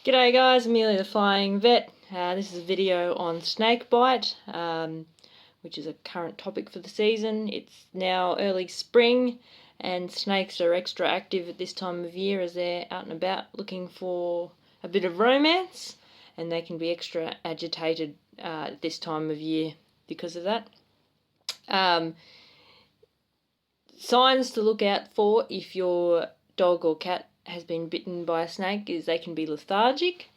G'day guys, Amelia the Flying Vet. This is a video on snake bite, which is a current topic for the season. It's now early spring and snakes are extra active at this time of year as they're out and about looking for a bit of romance, and they can be extra agitated this time of year because of that. Signs to look out for if your dog or cat has been bitten by a snake is they can be lethargic,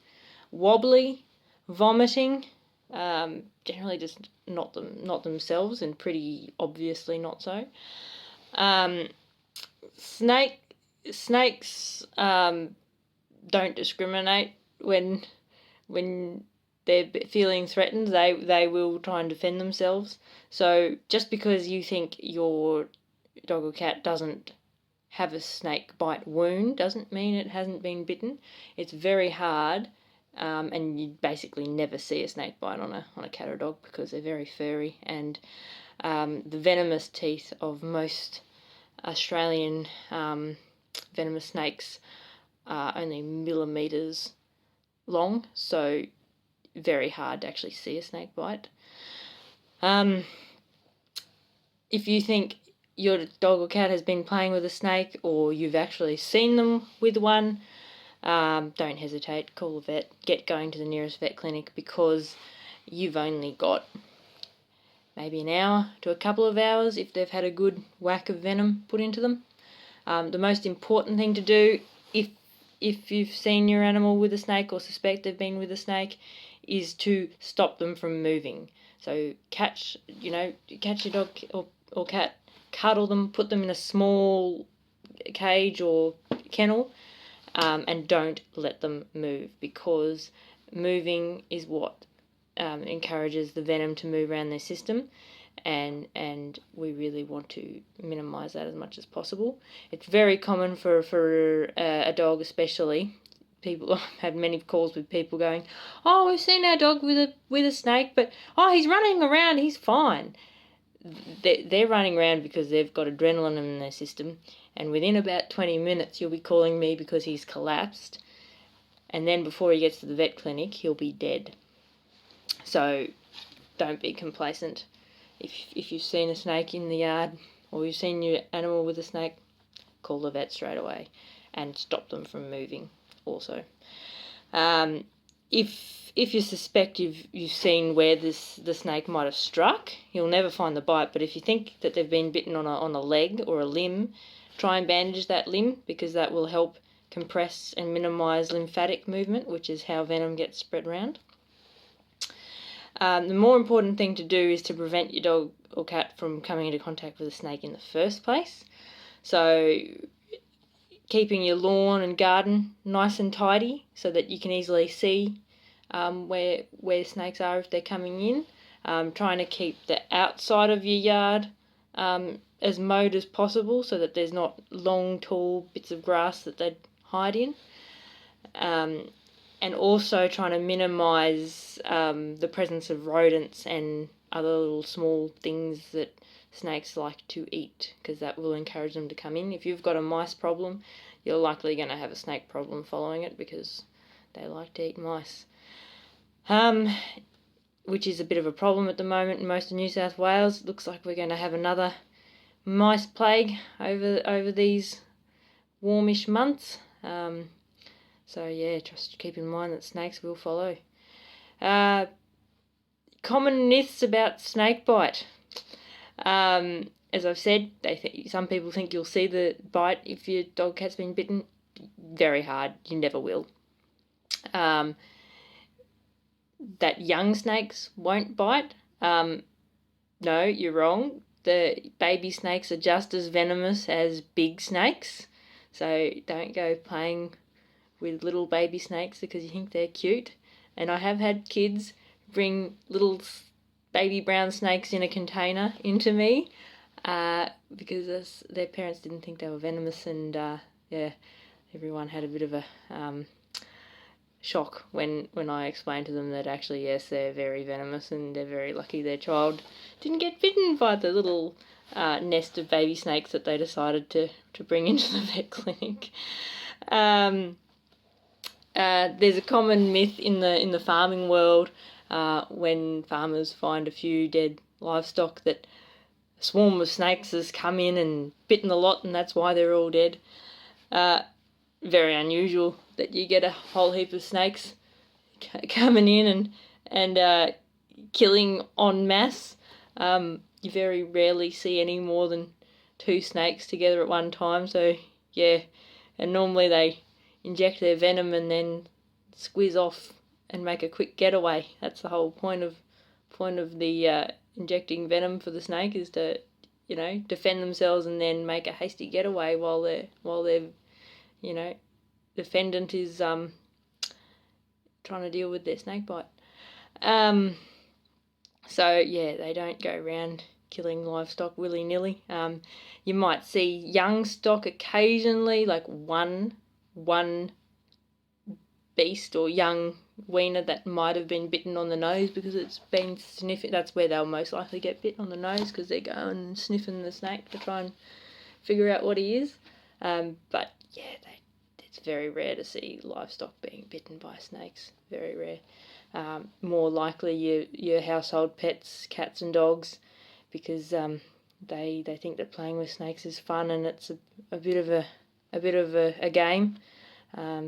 wobbly, vomiting, generally just not themselves, and pretty obviously not so. Snakes don't discriminate when they're feeling threatened. They will try and defend themselves. So just because you think your dog or cat doesn't have a snake bite wound doesn't mean it hasn't been bitten. It's very hard, and you basically never see a snake bite on a cat or dog because they're very furry, and the venomous teeth of most Australian venomous snakes are only millimetres long, so very hard to actually see a snake bite. If you think your dog or cat has been playing with a snake, or you've actually seen them with one, don't hesitate, call a vet, get going to the nearest vet clinic, because you've only got maybe an hour to a couple of hours if they've had a good whack of venom put into them. The most important thing to do if you've seen your animal with a snake or suspect they've been with a snake is to stop them from moving. So catch your dog or cat, cuddle them, put them in a small cage or kennel, and don't let them move, because moving is what encourages the venom to move around their system, and we really want to minimise that as much as possible. It's very common for a dog, especially. I've had many calls with people going, "Oh, we've seen our dog with a snake, but he's running around, he's fine." They're running around because they've got adrenaline in their system, and within about 20 minutes you'll be calling me because he's collapsed, and then before he gets to the vet clinic he'll be dead. So don't be complacent. If you've seen a snake in the yard, or you've seen your animal with a snake, call the vet straight away and stop them from moving also. If you suspect you've seen where the snake might have struck, you'll never find the bite, but if you think that they've been bitten on a leg or a limb, try and bandage that limb, because that will help compress and minimise lymphatic movement, which is how venom gets spread around. The more important thing to do is to prevent your dog or cat from coming into contact with a snake in the first place. So keeping your lawn and garden nice and tidy so that you can easily see where snakes are if they're coming in. Trying to keep the outside of your yard as mowed as possible so that there's not long, tall bits of grass that they'd hide in. And also trying to minimise the presence of rodents and other little small things that snakes like to eat, because that will encourage them to come in. If you've got a mice problem, you're likely going to have a snake problem following it, because they like to eat mice. Which is a bit of a problem at the moment in most of New South Wales. It looks like we're going to have another mice plague over these warmish months. So yeah, just keep in mind that snakes will follow. Common myths about snake bite. As I've said, some people think you'll see the bite if your dog cat's been bitten. Very hard. You never will. That young snakes won't bite. No, you're wrong. The baby snakes are just as venomous as big snakes. So don't go playing with little baby snakes because you think they're cute. And I have had kids bring little baby brown snakes in a container into me because their parents didn't think they were venomous, and everyone had a bit of a shock when I explained to them that actually, yes, they're very venomous and they're very lucky their child didn't get bitten by the little nest of baby snakes that they decided to bring into the vet clinic. There's a common myth in the farming world when farmers find a few dead livestock that a swarm of snakes has come in and bitten a lot, and that's why they're all dead. Very unusual that you get a whole heap of snakes coming in and killing en masse. You very rarely see any more than 2 snakes together at one time, so yeah, and normally they inject their venom and then squeeze off and make a quick getaway. That's the whole point of the injecting venom for the snake, is to, defend themselves and then make a hasty getaway while their defendant is trying to deal with their snake bite. So yeah, they don't go around killing livestock willy-nilly. You might see young stock occasionally, like one beast or young weaner that might have been bitten on the nose because it's been sniffing. That's where they'll most likely get bit, on the nose, because they're going and sniffing the snake to try and figure out what he is. But yeah, it's very rare to see livestock being bitten by snakes. Very rare. More likely your household pets, cats and dogs, because they think that playing with snakes is fun and it's a bit of a game.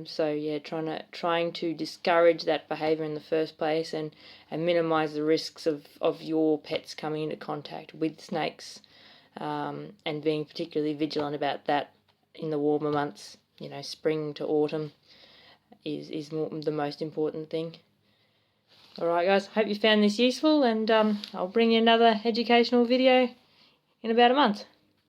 So yeah, trying to discourage that behaviour in the first place and minimise the risks of your pets coming into contact with snakes, and being particularly vigilant about that in the warmer months. Spring to autumn is the most important thing. Alright guys, hope you found this useful, and I'll bring you another educational video in about a month.